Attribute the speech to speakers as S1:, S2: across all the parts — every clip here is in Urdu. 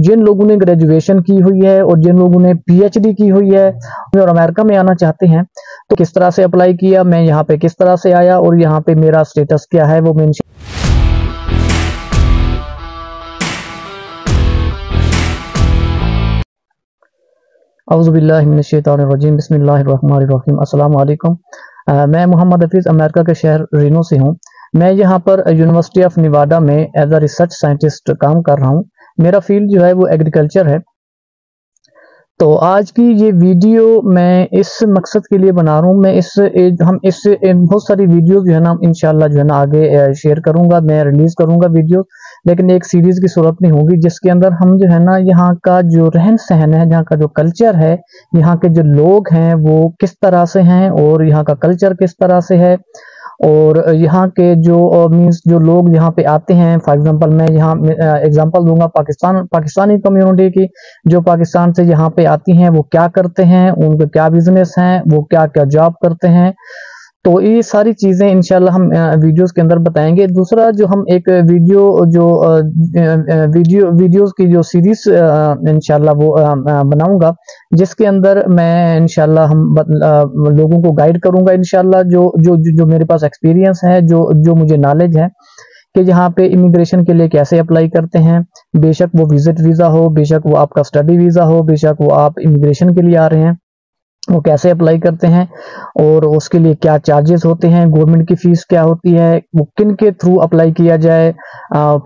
S1: جن لوگوں نے گریجویشن کی ہوئی ہے اور جن لوگوں نے پی ایچ ڈی کی ہوئی ہے اور امریکہ میں آنا چاہتے ہیں تو کس طرح سے اپلائی کیا، میں یہاں پہ کس طرح سے آیا اور یہاں پہ میرا سٹیٹس کیا ہے، وہ میں اعوذ باللہ من الشیطان الرجیم، بسم اللہ الرحمن الرحیم۔ السلام علیکم، میں محمد حفیظ امریکہ کے شہر رینو سے ہوں۔ میں یہاں پر یونیورسٹی آف نیواڈا میں ایز اے ریسرچ سائنٹسٹ کام کر رہا ہوں۔ میرا فیلڈ جو ہے وہ ایگریکلچر ہے۔ تو آج کی یہ ویڈیو میں اس مقصد کے لیے بنا رہا ہوں، میں بہت ساری ویڈیوز جو ہے نا انشاءاللہ جو ہے نا آگے شیئر کروں گا، میں ریلیز کروں گا ویڈیوز، لیکن ایک سیریز کی صورت نہیں ہوگی جس کے اندر ہم جو ہے نا یہاں کا جو رہن سہن ہے، یہاں کا جو کلچر ہے، یہاں کے جو لوگ ہیں وہ کس طرح سے ہیں اور یہاں کا کلچر کس طرح سے ہے، اور یہاں کے جو لوگ یہاں پہ آتے ہیں، فار ایگزامپل میں یہاں ایگزامپل دوں گا پاکستانی کمیونٹی کی، جو پاکستان سے یہاں پہ آتی ہیں وہ کیا کرتے ہیں، ان کے کیا بزنس ہیں، وہ کیا کیا جاب کرتے ہیں، تو یہ ساری چیزیں انشاءاللہ ہم ویڈیوز کے اندر بتائیں گے۔ دوسرا جو ہم ایک ویڈیوز کی جو سیریز انشاءاللہ وہ بناؤں گا، جس کے اندر میں انشاءاللہ ہم لوگوں کو گائیڈ کروں گا انشاءاللہ، جو میرے پاس ایکسپیرینس ہے، جو مجھے نالج ہے کہ یہاں پہ امیگریشن کے لیے کیسے اپلائی کرتے ہیں، بے شک وہ وزٹ ویزا ہو، بے شک وہ آپ کا اسٹڈی ویزا ہو، بے شک وہ آپ امیگریشن کے لیے آ رہے ہیں، وہ کیسے اپلائی کرتے ہیں اور اس کے لیے کیا چارجز ہوتے ہیں، گورنمنٹ کی فیس کیا ہوتی ہے، وہ کن کے تھرو اپلائی کیا جائے،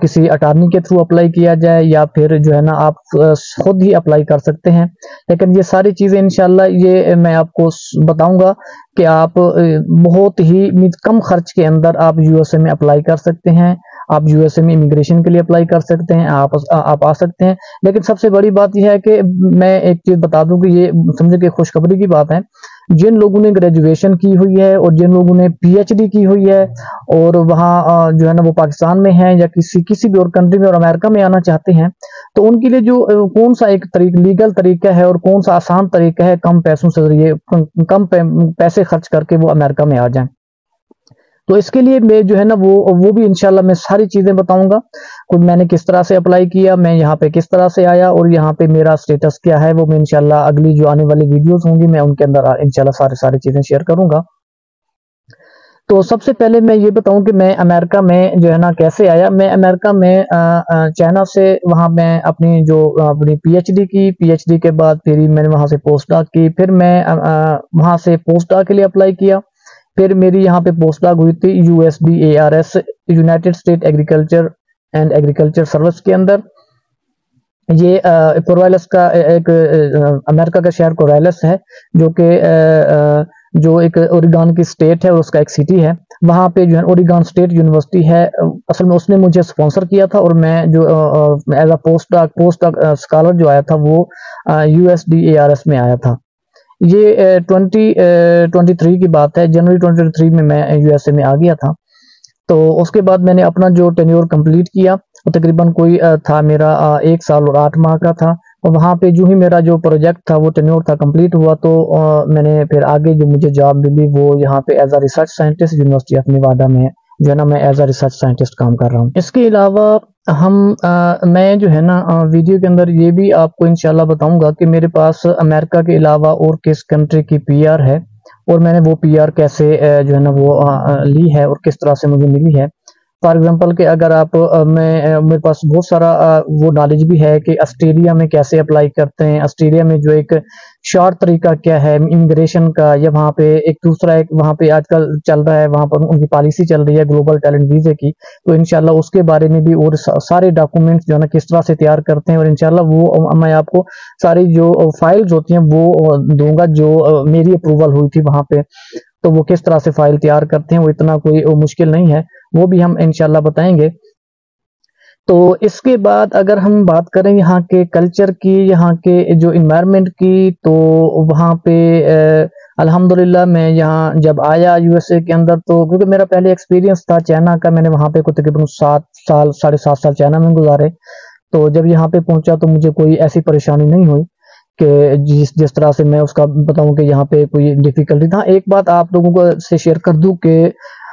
S1: کسی اٹارنی کے تھرو اپلائی کیا جائے یا پھر جو ہے نا آپ خود ہی اپلائی کر سکتے ہیں۔ لیکن یہ ساری چیزیں انشاءاللہ یہ میں آپ کو بتاؤں گا کہ آپ بہت ہی کم خرچ کے اندر آپ یو ایس اے میں اپلائی کر سکتے ہیں، آپ یو ایس اے میں امیگریشن کے لیے اپلائی کر سکتے ہیں، آپ آ سکتے ہیں۔ لیکن سب سے بڑی بات یہ ہے کہ میں ایک چیز بتا دوں کہ یہ سمجھے کہ خوشخبری کی بات ہے، جن لوگوں نے گریجویشن کی ہوئی ہے اور جن لوگوں نے پی ایچ ڈی کی ہوئی ہے اور وہاں جو ہے نا وہ پاکستان میں ہیں یا کسی بھی اور کنٹری میں اور امریکہ میں آنا چاہتے ہیں، تو ان کے لیے جو کون سا ایک لیگل طریقہ ہے اور کون سا آسان طریقہ ہے کم پیسوں سے ذریعے کم پیسے خرچ کر کے وہ امریکہ میں آ جائیں، تو اس کے لیے میں جو ہے نا وہ بھی انشاءاللہ میں ساری چیزیں بتاؤں گا، میں نے کس طرح سے اپلائی کیا، میں یہاں پہ کس طرح سے آیا اور یہاں پہ میرا سٹیٹس کیا ہے، وہ میں انشاءاللہ اگلی جو آنے والی ویڈیوز ہوں گی میں ان کے اندر انشاءاللہ ساری چیزیں شیئر کروں گا۔ تو سب سے پہلے میں یہ بتاؤں کہ میں امریکہ میں جو ہے نا کیسے آیا۔ میں امریکہ میں چائنا سے وہاں میں اپنی پی ایچ ڈی کے بعد پھر میں نے وہاں سے پوسٹ ڈاک کی، پھر میں وہاں سے پوسٹ ڈاک کے لیے اپلائی کیا، پھر میری یہاں پہ پوسٹ ڈاک ہوئی تھی USDARS United state agriculture and agriculture service کے اندر۔ یہ کورویلس کا ایک امریکہ کا شہر کورویلس ہے، جو ایک اوریگون کی اسٹیٹ ہے اور اس کا ایک سٹی ہے، وہاں پہ جو ہے اوریگون اسٹیٹ یونیورسٹی ہے۔ اصل میں اس نے مجھے اسپانسر کیا تھا اور میں جو ایز اے پوسٹ ڈاک اسکالر جو آیا تھا وہ USDARS میں آیا تھا۔ یہ 2023 کی بات ہے، جنوری 2023 میں میں USA میں آ گیا تھا۔ تو اس کے بعد میں نے اپنا جو ٹینیور کمپلیٹ کیا، تقریباً کوئی تھا میرا 1 سال اور 8 ماہ کا تھا، اور وہاں پہ جو ہی میرا جو پروجیکٹ تھا وہ ٹینیور تھا کمپلیٹ ہوا، تو میں نے پھر آگے جو مجھے جاب ملی وہ یہاں پہ as a research scientist university of Nevada میں جو ہے نا میں ایز اے ریسرچ سائنٹسٹ کام کر رہا ہوں۔ اس کے علاوہ میں جو ہے نا ویڈیو کے اندر یہ بھی آپ کو انشاءاللہ بتاؤں گا کہ میرے پاس امریکہ کے علاوہ اور کس کنٹری کی PR ہے اور میں نے وہ PR کیسے جو ہے نا وہ لی ہے اور کس طرح سے مجھے ملی ہے۔ فار ایگزامپل کہ اگر آپ میرے پاس بہت سارا وہ نالج بھی ہے کہ آسٹریلیا میں کیسے اپلائی کرتے ہیں، آسٹریلیا میں جو ایک شارٹ طریقہ کیا ہے امیگریشن کا، یا وہاں پہ ایک دوسرا وہاں پہ آج کل چل رہا ہے، وہاں پر ان کی پالیسی چل رہی ہے گلوبل ٹیلنٹ ویزے کی، تو انشاءاللہ اس کے بارے میں بھی اور سارے ڈاکومنٹس جو ہے نا کس طرح سے تیار کرتے ہیں، اور انشاءاللہ وہ میں آپ کو ساری جو فائلز ہوتی ہیں وہ دوں گا جو میری اپروول ہوئی تھی وہاں پہ، تو وہ کس طرح سے فائل تیار کرتے ہیں، وہ اتنا کوئی مشکل نہیں ہے، وہ بھی ہم انشاءاللہ بتائیں گے۔ تو اس کے بعد اگر ہم بات کریں یہاں کے کلچر کی، یہاں کے جو انوائرمنٹ کی، تو وہاں پہ الحمدللہ میں یہاں جب آیا USA کے اندر، تو کیونکہ میرا پہلے ایکسپیرینس تھا چائنا کا، میں نے وہاں پہ تقریباً 7 سال چائنا میں گزارے، تو جب یہاں پہ پہنچا تو مجھے کوئی ایسی پریشانی نہیں ہوئی کہ جس طرح سے میں اس کا بتاؤں کہ یہاں پہ کوئی ڈیفیکلٹی تھا۔ ایک بات آپ لوگوں کو سے شیئر کر دوں کہ